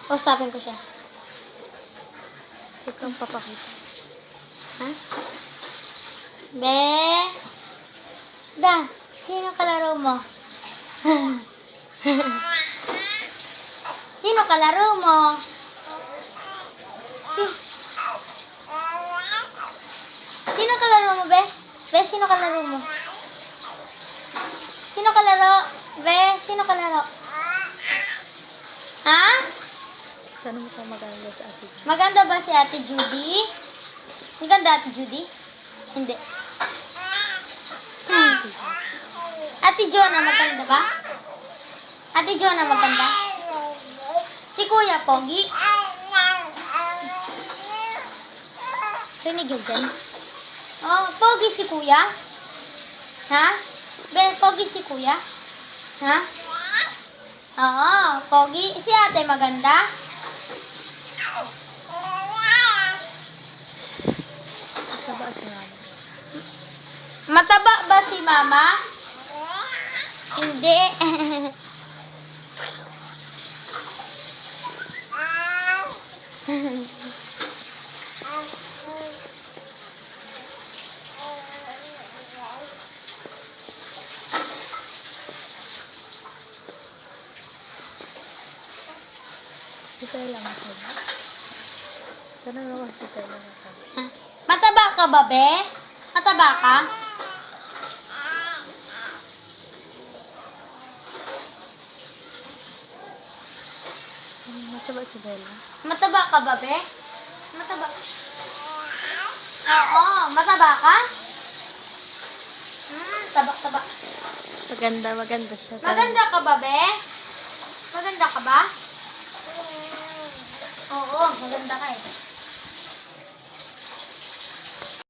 Usapin ko siya. Huwag kang papakita. Ha? Be? Da, sino kalaro mo? Sino kalaro mo? Sino kalaro mo, Be? Be, sino kalaro mo? Sino kalaro? Be, sino kalaro? Ha? Sana mo kung maganda sa atin. Maganda ba si Ate Judy? Maganda Ate Judy? Hindi. Ate Jonah, maganda ba? Ate Jonah, maganda? Si Kuya Pogi? Rinig yun dyan. Oh, Pogi si Kuya? Ha? Ben, Pogi si Kuya? Ha? Oo, Pogi. Si Ate maganda? Mataba si mama. Mataba ba si Mama? Hindi. Sita lang ako. Sana naman sita lang ako. Mataba ka ba, Be? Mataba ka? Mataba si Bella. Mataba ka ba, Be? Mataba. Oo, mataba ka? Taba. Maganda siya. Maganda ka ba, Be? Maganda ka ba? Oo, maganda ka eh.